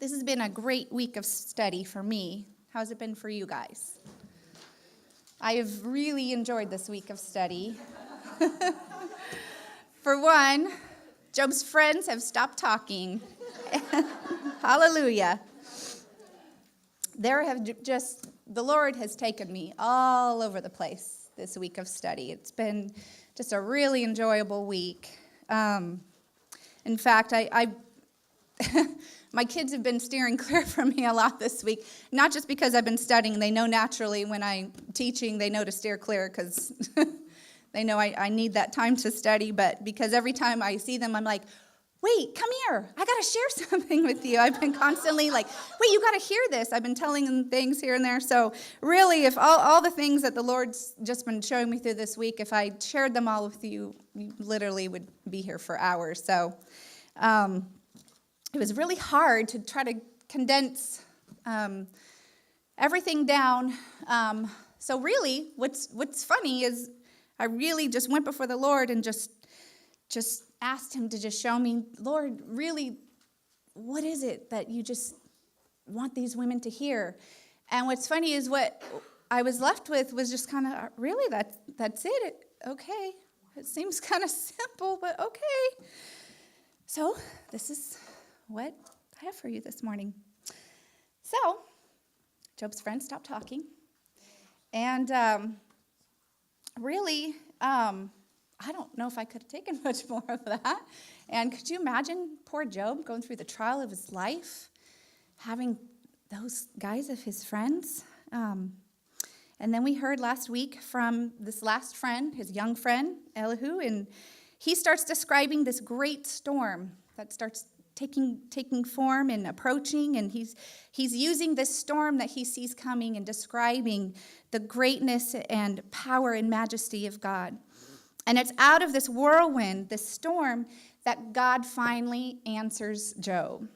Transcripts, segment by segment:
This has been a great week of study for me. How's it been for you guys? I have really enjoyed this week of study. For one, Job's friends have stopped talking. Hallelujah. The Lord has taken me all over the place this week of study. It's been just a really enjoyable week. In fact, my kids have been steering clear from me a lot this week, not just because I've been studying. They know naturally when I'm teaching, they know to steer clear because they know I need that time to study, but because every time I see them, I'm like, wait, come here. I got to share something with you. I've been constantly like, wait, you got to hear this. I've been telling them things here and there. So really, if all the things that the Lord's just been showing me through this week, if I shared them all with you, you literally would be here for hours. So it was really hard to try to condense everything down. So really, what's funny is I really just went before the Lord and just asked him to just show me, Lord, really, what is it that you just want these women to hear? And what's funny is what I was left with was just kind of, really, that's it? Okay. It seems kind of simple, but okay. So this is what I have for you this morning. So Job's friends stopped talking. And really, I don't know if I could have taken much more of that. And could you imagine poor Job going through the trial of his life, having those guys of his friends? And then we heard last week from this last friend, his young friend, Elihu, and he starts describing this great storm that starts taking form and approaching, and he's using this storm that he sees coming and describing the greatness and power and majesty of God. And it's out of this whirlwind, this storm, that God finally answers Job.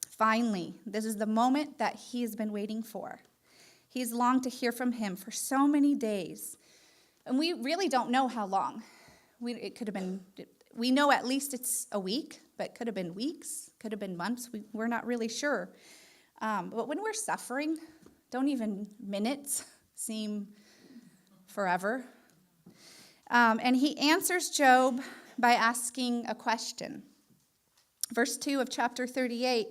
Finally, this is the moment that he has been waiting for. He's longed to hear from him for so many days. And we really don't know how long. It could have been, we know at least it's a week, but it could have been weeks, could have been months. We're not really sure. But when we're suffering, don't even minutes seem forever. And he answers Job by asking a question. Verse 2 of chapter 38,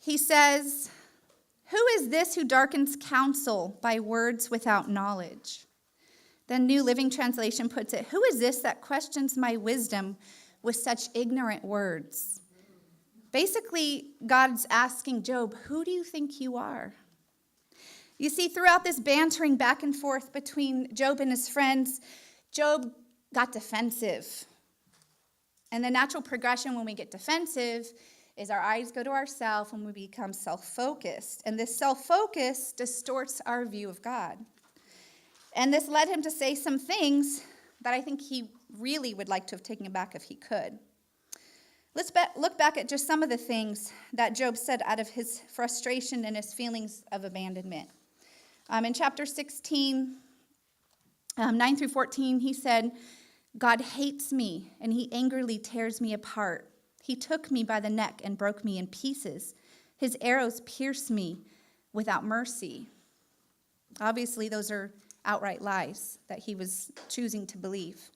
he says, "Who is this who darkens counsel by words without knowledge?" The New Living Translation puts it, "Who is this that questions my wisdom with such ignorant words?" Basically, God's asking Job, who do you think you are? You see, throughout this bantering back and forth between Job and his friends, Job got defensive. And the natural progression when we get defensive is our eyes go to ourselves and we become self-focused. And this self-focus distorts our view of God. And this led him to say some things that I think he really would like to have taken back if he could. Let's look back at just some of the things that Job said out of his frustration and his feelings of abandonment. In chapter 16, 9 through 14, he said, "God hates me, and he angrily tears me apart. He took me by the neck and broke me in pieces. His arrows pierced me without mercy." Obviously, those are outright lies that he was choosing to believe.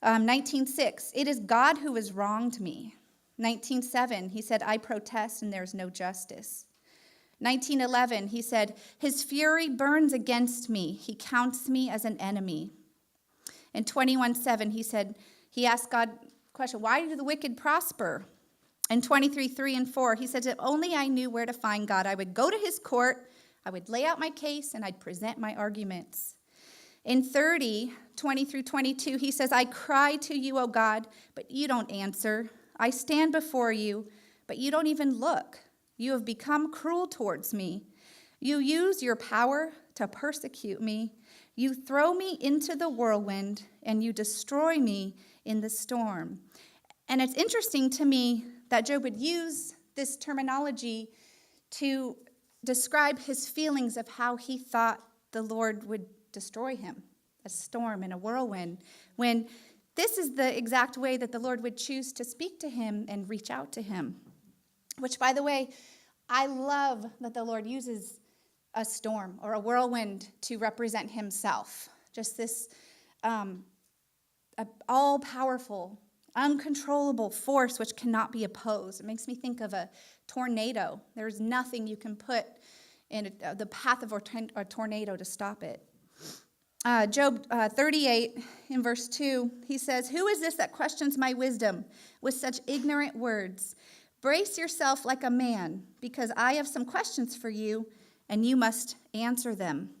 19:6, "It is God who has wronged me." 19:7, he said, "I protest and there is no justice." 19:11, he said, "His fury burns against me. He counts me as an enemy." In 21:7, he asked God the question, "Why do the wicked prosper?" In 23:3 and 4, he said, "If only I knew where to find God, I would go to his court, I would lay out my case, and I'd present my arguments." In 20 through 22, he says, "I cry to you, O God, but you don't answer. I stand before you, but you don't even look. You have become cruel towards me. You use your power to persecute me. You throw me into the whirlwind, and you destroy me in the storm." And it's interesting to me that Job would use this terminology to describe his feelings of how he thought the Lord would destroy him, a storm and a whirlwind, when this is the exact way that the Lord would choose to speak to him and reach out to him. Which, by the way, I love that the Lord uses a storm or a whirlwind to represent himself. Just this all-powerful, uncontrollable force which cannot be opposed. It makes me think of a tornado. There's nothing you can put in the path of a tornado to stop it. Job 38 in verse 2, he says, "Who is this that questions my wisdom with such ignorant words? Brace yourself like a man, because I have some questions for you, and you must answer them."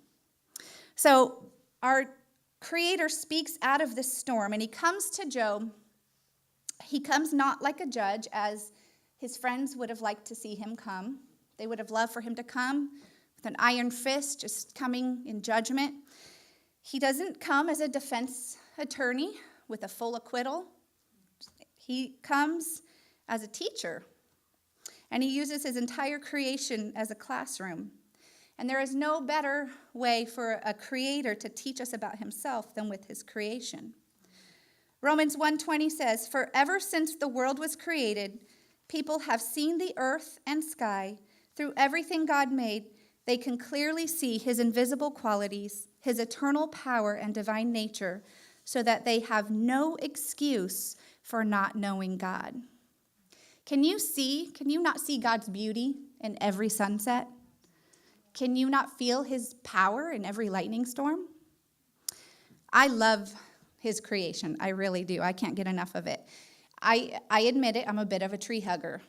So our Creator speaks out of this storm, and he comes to Job. He comes not like a judge, as his friends would have liked to see him come. They would have loved for him to come with an iron fist, just coming in judgment. He doesn't come as a defense attorney with a full acquittal. He comes as a teacher, and he uses his entire creation as a classroom. And there is no better way for a creator to teach us about himself than with his creation. Romans 1:20 says, "For ever since the world was created, people have seen the earth and sky. Through everything God made, they can clearly see his invisible qualities, his eternal power and divine nature, so that they have no excuse for not knowing God." Can you not see God's beauty in every sunset? Can you not feel his power in every lightning storm? I love his creation. I really do. I can't get enough of it. I admit it, I'm a bit of a tree hugger.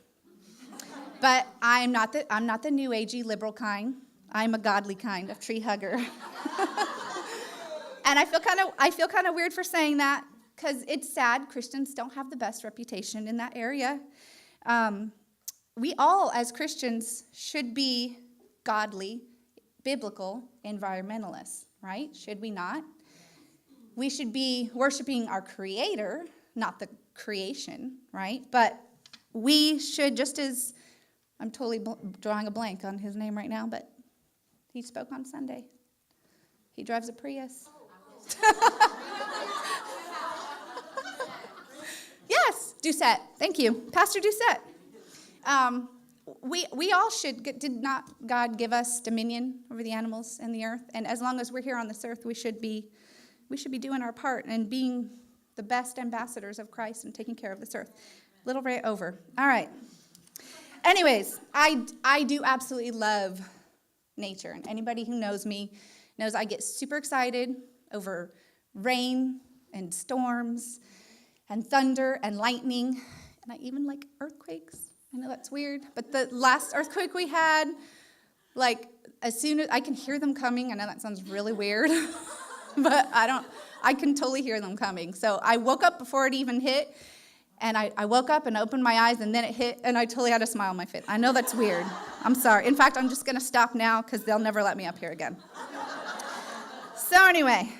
But I'm not the new agey liberal kind. I'm a godly kind of tree hugger. And I feel kind of weird for saying that, because it's sad. Christians don't have the best reputation in that area. We all, as Christians, should be godly, biblical environmentalists, right? Should we not? We should be worshiping our Creator, not the creation, right? But we should, just as, I'm totally drawing a blank on his name right now, but he spoke on Sunday. He drives a Prius. Yes, Doucette. Thank you. Pastor Doucette. We all should. Did not God give us dominion over the animals and the earth? And as long as we're here on this earth, we should be doing our part and being the best ambassadors of Christ and taking care of this earth. Little rant over. All right. Anyways, I do absolutely love nature. And anybody who knows me knows I get super excited over rain and storms and thunder and lightning. And I even like earthquakes. I know that's weird, but the last earthquake we had, like, as soon as I can hear them coming, I know that sounds really weird, but I can totally hear them coming. So I woke up before it even hit, and I woke up and opened my eyes, and then it hit, and I totally had a smile on my face. I know that's weird. I'm sorry. In fact, I'm just going to stop now, because they'll never let me up here again. So anyway,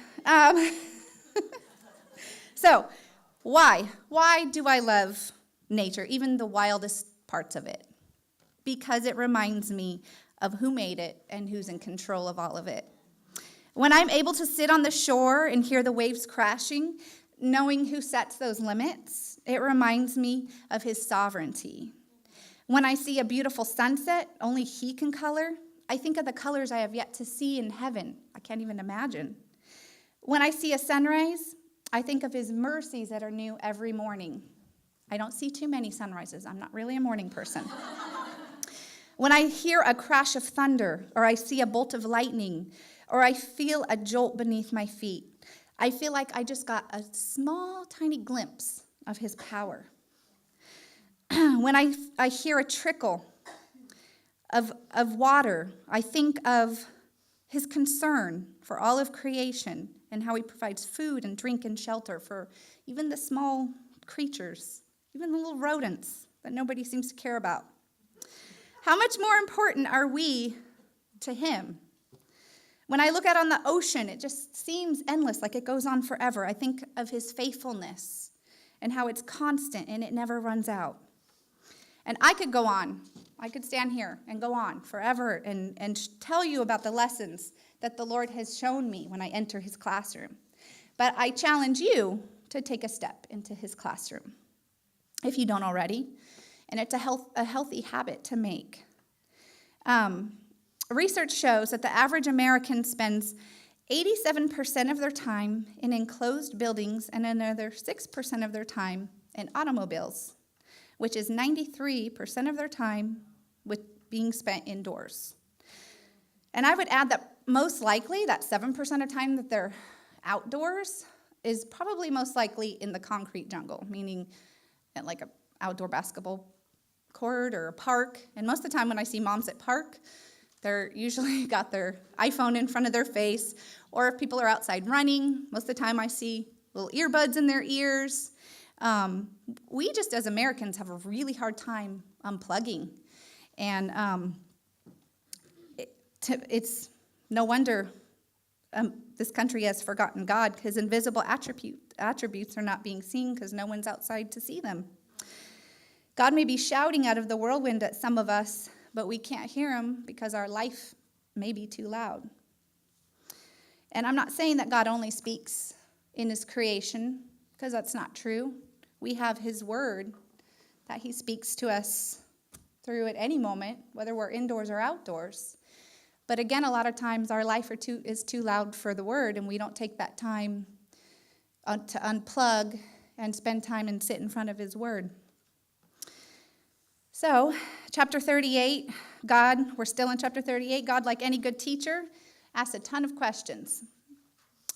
so why? Why do I love nature, even the wildest parts of it? Because it reminds me of who made it and who's in control of all of it. When I'm able to sit on the shore and hear the waves crashing, knowing who sets those limits, it reminds me of his sovereignty. When I see a beautiful sunset, only he can color, I think of the colors I have yet to see in heaven. I can't even imagine. When I see a sunrise, I think of his mercies that are new every morning. I don't see too many sunrises. I'm not really a morning person. When I hear a crash of thunder, or I see a bolt of lightning, or I feel a jolt beneath my feet, I feel like I just got a small, tiny glimpse of his power. When I hear a trickle of water, I think of his concern for all of creation and how he provides food and drink and shelter for even the small creatures, even the little rodents that nobody seems to care about. How much more important are we to him? When I look out on the ocean, it just seems endless, like it goes on forever. I think of his faithfulness and how it's constant and it never runs out. And I could go on. I could stand here and go on forever and tell you about the lessons that the Lord has shown me when I enter his classroom. But I challenge you to take a step into his classroom, if you don't already. And it's a healthy habit to make. Research shows that the average American spends 87% of their time in enclosed buildings and another 6% of their time in automobiles, which is 93% of their time with being spent indoors. And I would add that most likely that 7% of time that they're outdoors is probably most likely in the concrete jungle, meaning at like an outdoor basketball court or a park. And most of the time when I see moms at park, they're usually got their iPhone in front of their face, or if people are outside running, most of the time I see little earbuds in their ears. We just as Americans have a really hard time unplugging. And it's no wonder this country has forgotten God, because invisible attributes are not being seen because no one's outside to see them. God may be shouting out of the whirlwind at some of us, but we can't hear him because our life may be too loud. And I'm not saying that God only speaks in his creation, because that's not true. We have his word that he speaks to us through at any moment, whether we're indoors or outdoors. But again, a lot of times our life is too loud for the word, and we don't take that time to unplug and spend time and sit in front of his word. So, chapter 38, we're still in chapter 38. God, like any good teacher, asks a ton of questions.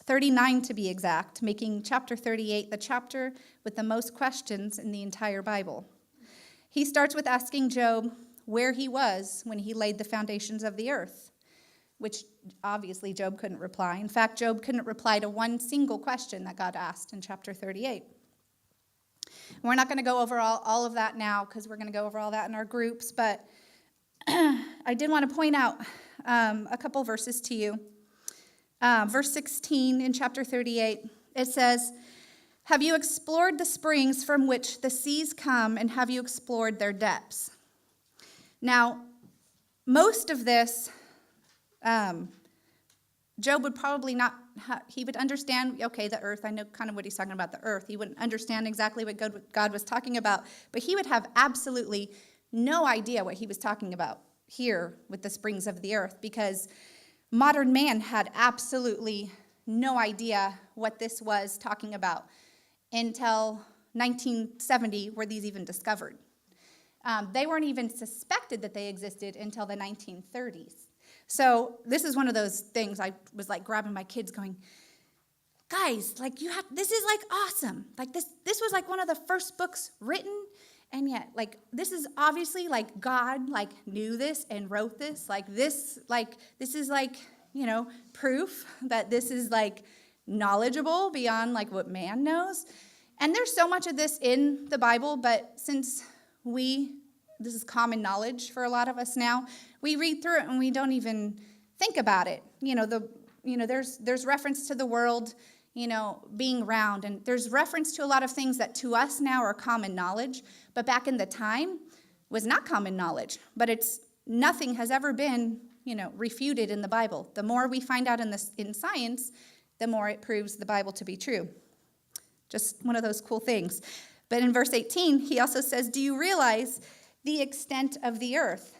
39 to be exact, making chapter 38 the chapter with the most questions in the entire Bible. He starts with asking Job where he was when he laid the foundations of the earth, which obviously Job couldn't reply. In fact, Job couldn't reply to one single question that God asked in chapter 38. We're not going to go over all of that now, because we're going to go over all that in our groups, but I did want to point out a couple verses to you. Verse 16 in chapter 38, it says, "Have you explored the springs from which the seas come, and have you explored their depths?" Now, most of this, Job would probably not, he would understand, okay, the earth, I know kind of what he's talking about, the earth. He wouldn't understand exactly what God was talking about, but he would have absolutely no idea what he was talking about here with the springs of the earth, because modern man had absolutely no idea what this was talking about until 1970, where these even discovered. They weren't even suspected that they existed until the 1930s. So this is one of those things I was like grabbing my kids going, guys, like this is like awesome. Like this was like one of the first books written, and yet like this is obviously like God like knew this and wrote this. This is like, proof that this is like knowledgeable beyond like what man knows. And there's so much of this in the Bible, but since this is common knowledge for a lot of us now, we read through it and we don't even think about it. There's reference to the world, being round, and there's reference to a lot of things that to us now are common knowledge, but back in the time was not common knowledge. But nothing has ever been, refuted in the Bible. The more we find out in science, the more it proves the Bible to be true. Just one of those cool things. But in verse 18, he also says, "Do you realize the extent of the earth?"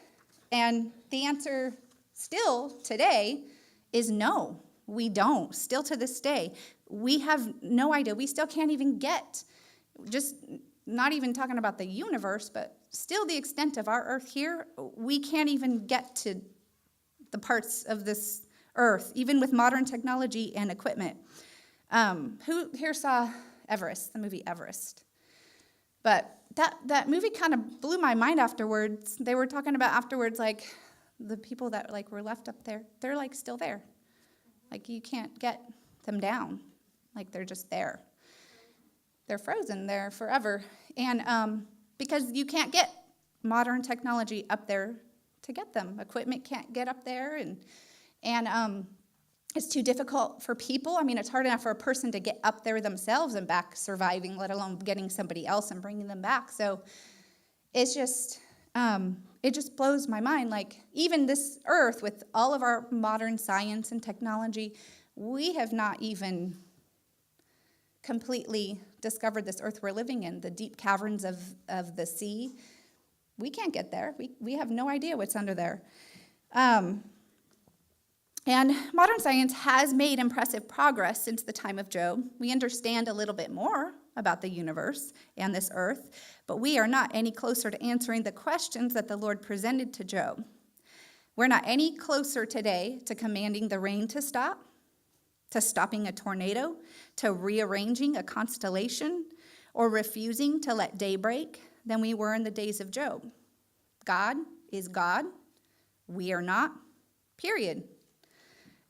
And the answer still today is no, we don't. Still to this day, we have no idea. We still can't even get, just not even talking about the universe, but still the extent of our earth here, we can't even get to the parts of this earth, even with modern technology and equipment. Who here saw Everest, the movie Everest? But that movie kind of blew my mind afterwards. They were talking about afterwards, like, the people that, like, were left up there, they're, like, still there. Like, you can't get them down. Like, they're just there. They're frozen there forever. And because you can't get modern technology up there to get them. Equipment can't get up there, and it's too difficult for people. I mean, it's hard enough for a person to get up there themselves and back surviving, let alone getting somebody else and bringing them back. So it's just, it just blows my mind. Like, even this earth, with all of our modern science and technology, we have not even completely discovered this earth we're living in, the deep caverns of the sea. We can't get there. We have no idea what's under there. Um, and modern science has made impressive progress since the time of Job. We understand a little bit more about the universe and this earth, but we are not any closer to answering the questions that the Lord presented to Job. We're not any closer today to commanding the rain to stop, to stopping a tornado, to rearranging a constellation, or refusing to let day break than we were in the days of Job. God is God. We are not, period.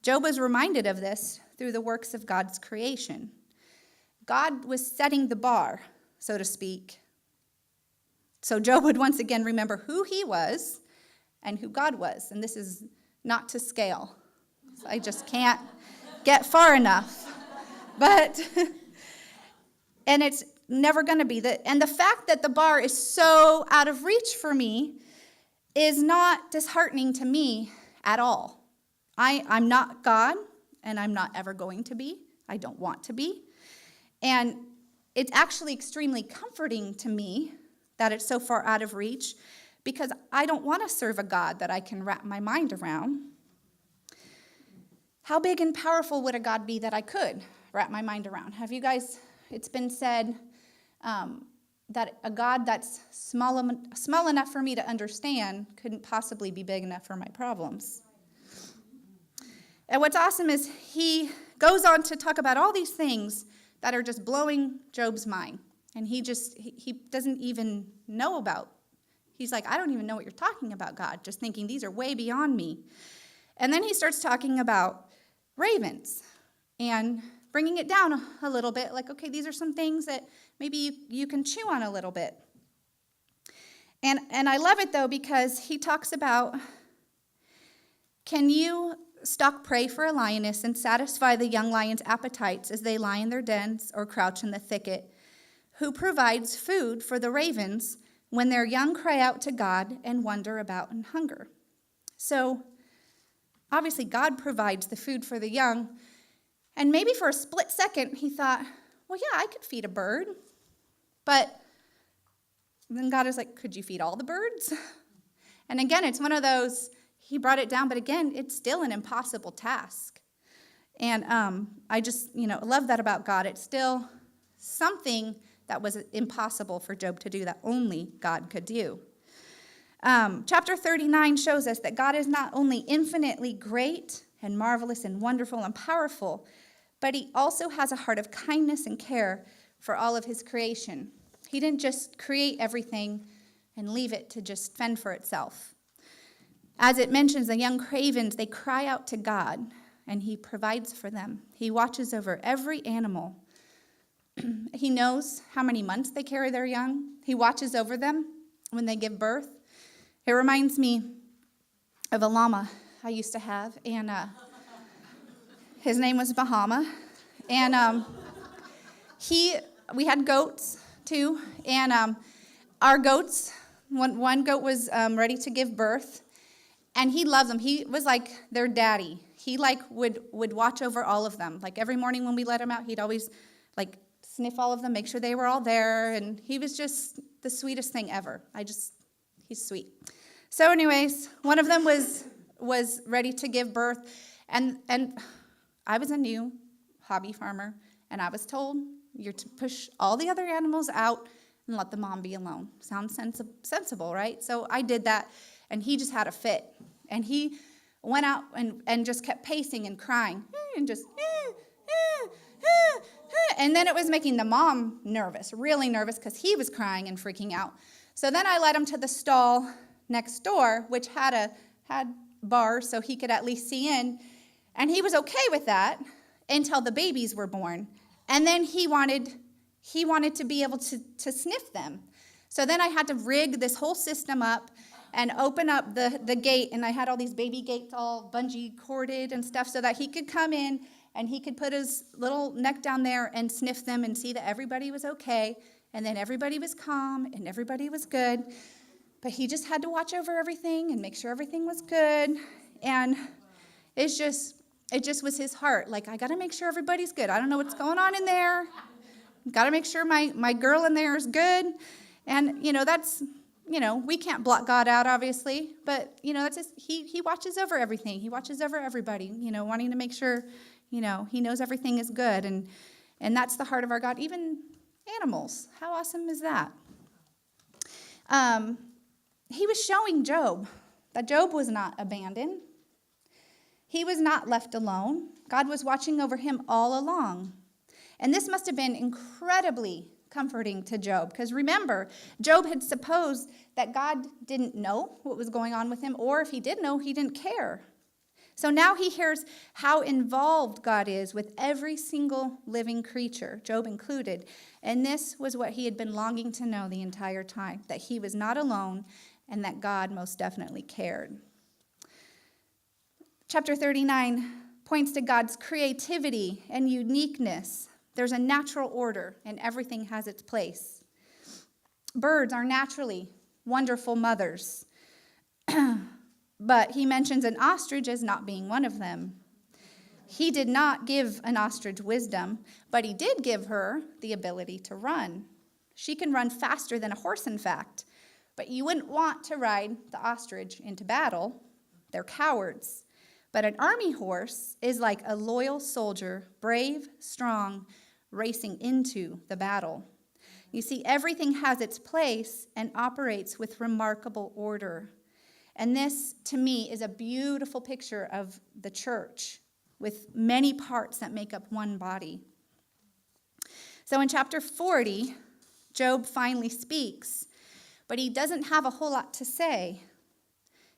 Job was reminded of this through the works of God's creation. God was setting the bar, so to speak, so Job would once again remember who he was and who God was. And this is not to scale. I just can't get far enough. But, and it's never going to be that. And the fact that the bar is so out of reach for me is not disheartening to me at all. I'm not God, and I'm not ever going to be. I don't want to be. And it's actually extremely comforting to me that it's so far out of reach, because I don't want to serve a God that I can wrap my mind around. How big and powerful would a God be that I could wrap my mind around? Have you guys, it's been said that a God that's small enough for me to understand couldn't possibly be big enough for my problems. And what's awesome is he goes on to talk about all these things that are just blowing Job's mind. And he doesn't even know about. He's like, I don't even know what you're talking about, God. Just thinking these are way beyond me. And then he starts talking about ravens and bringing it down a little bit. Like, okay, these are some things that maybe you can chew on a little bit. And I love it, though, because he talks about, can you stalk prey for a lioness and satisfy the young lion's appetites as they lie in their dens or crouch in the thicket? Who provides food for the ravens when their young cry out to God and wander about in hunger? So, obviously, God provides the food for the young. And maybe for a split second, he thought, well, yeah, I could feed a bird. But then God is like, could you feed all the birds? And again, it's one of those, he brought it down, but again, it's still an impossible task. And I just, love that about God. It's still something that was impossible for Job to do, that only God could do. Chapter 39 shows us that God is not only infinitely great and marvelous and wonderful and powerful, but he also has a heart of kindness and care for all of his creation. He didn't just create everything and leave it to just fend for itself. As it mentions, the young ravens, they cry out to God, and he provides for them. He watches over every animal. He knows how many months they carry their young. He watches over them when they give birth. It reminds me of a llama I used to have, and his name was Bahama. And we had goats too, and our goats, one goat was ready to give birth, and he loved them. He was like their daddy. He would watch over all of them. Like every morning when we let him out, he'd always sniff all of them, make sure they were all there, and he was just the sweetest thing ever. He's sweet. So anyways, one of them was ready to give birth, and I was a new hobby farmer, and I was told, you're to push all the other animals out and let the mom be alone. Sounds sensible, right? So I did that, and he just had a fit, and he went out and just kept pacing and crying, and just, and then it was making the mom nervous, really nervous, because he was crying and freaking out. So then I led him to the stall next door, which had bars so he could at least see in, and he was okay with that until the babies were born. And then he wanted to be able to sniff them. So then I had to rig this whole system up and open up the gate, and I had all these baby gates all bungee corded and stuff so that he could come in and he could put his little neck down there and sniff them and see that everybody was okay, and then everybody was calm and everybody was good. But he just had to watch over everything and make sure everything was good. And it just was his heart. Like, I got to make sure everybody's good. I don't know what's going on in there. Got to make sure my girl in there is good. And, we can't block God out, obviously, but, that's just, he watches over everything. He watches over everybody, wanting to make sure, he knows everything is good. And that's the heart of our God. Even animals. How awesome is that? He was showing Job that Job was not abandoned. He was not left alone. God was watching over him all along. And this must have been incredibly comforting to Job, because remember, Job had supposed that God didn't know what was going on with him, or if he did know, he didn't care. So now he hears how involved God is with every single living creature, Job included. And this was what he had been longing to know the entire time, that he was not alone and that God most definitely cared. Chapter 39 points to God's creativity and uniqueness. There's a natural order, and everything has its place. Birds are naturally wonderful mothers, but he mentions an ostrich as not being one of them. He did not give an ostrich wisdom, but he did give her the ability to run. She can run faster than a horse, in fact, but you wouldn't want to ride the ostrich into battle. They're cowards. But an army horse is like a loyal soldier, brave, strong, racing into the battle. You see, everything has its place and operates with remarkable order. And this, to me, is a beautiful picture of the church with many parts that make up one body. So in chapter 40, Job finally speaks, but he doesn't have a whole lot to say.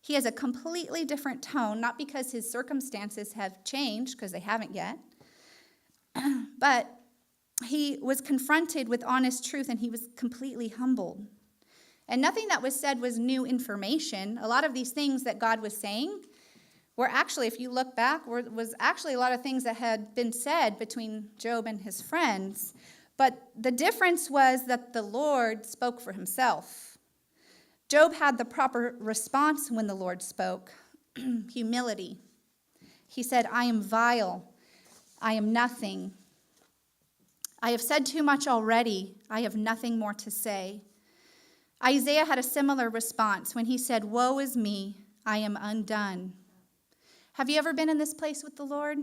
He has a completely different tone, not because his circumstances have changed, because they haven't yet, but he was confronted with honest truth, and he was completely humbled. And nothing that was said was new information. A lot of these things that God was saying were actually, if you look back, was actually a lot of things that had been said between Job and his friends. But the difference was that the Lord spoke for himself. Job had the proper response when the Lord spoke, humility. He said, I am vile. I am nothing. I have said too much already. I have nothing more to say. Isaiah had a similar response when he said, woe is me, I am undone. Have you ever been in this place with the Lord?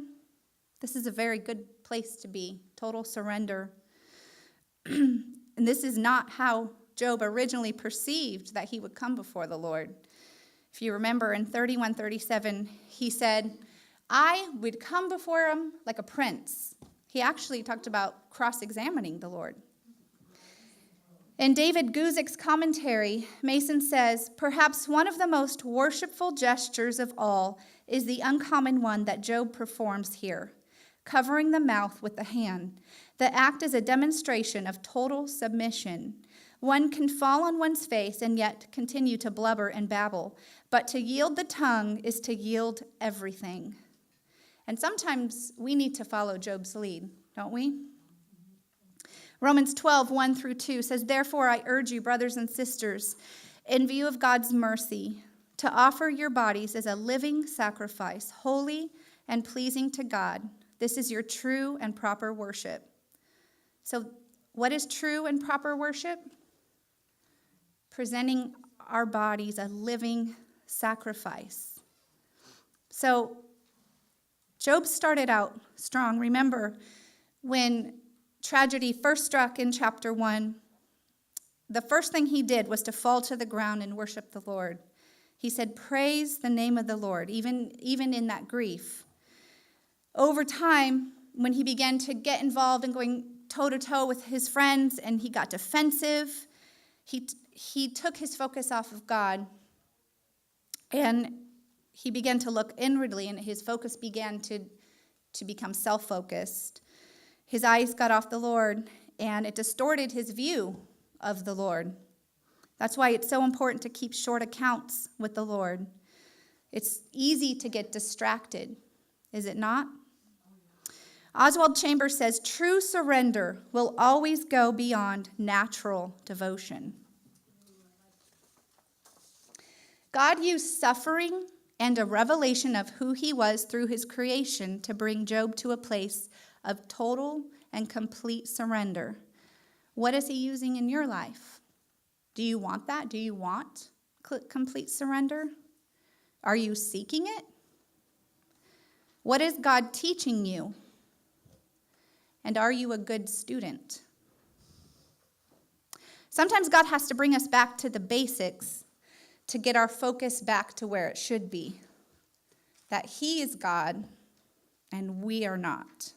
This is a very good place to be, total surrender. And this is not how Job originally perceived that he would come before the Lord. If you remember in 31:37, he said, I would come before him like a prince. He actually talked about cross-examining the Lord. In David Guzik's commentary, Mason says, perhaps one of the most worshipful gestures of all is the uncommon one that Job performs here, covering the mouth with the hand. The act is a demonstration of total submission. One can fall on one's face and yet continue to blubber and babble, but to yield the tongue is to yield everything. And sometimes we need to follow Job's lead, don't we? Romans 12:1-2 says, therefore I urge you, brothers and sisters, in view of God's mercy, to offer your bodies as a living sacrifice, holy and pleasing to God. This is your true and proper worship. So what is true and proper worship? Presenting our bodies a living sacrifice. So Job started out strong. Remember, when tragedy first struck in chapter 1, the first thing he did was to fall to the ground and worship the Lord. He said, praise the name of the Lord, even in that grief. Over time, when he began to get involved in going toe-to-toe with his friends and he got defensive, he took his focus off of God and he began to look inwardly, and his focus began to become self-focused. His eyes got off the Lord, and it distorted his view of the Lord. That's why it's so important to keep short accounts with the Lord. It's easy to get distracted, is it not? Oswald Chambers says, true surrender will always go beyond natural devotion. God used suffering and a revelation of who he was through his creation to bring Job to a place of total and complete surrender. What is he using in your life? Do you want that? Do you want complete surrender? Are you seeking it? What is God teaching you? And are you a good student? Sometimes God has to bring us back to the basics to get our focus back to where it should be. That He is God and we are not.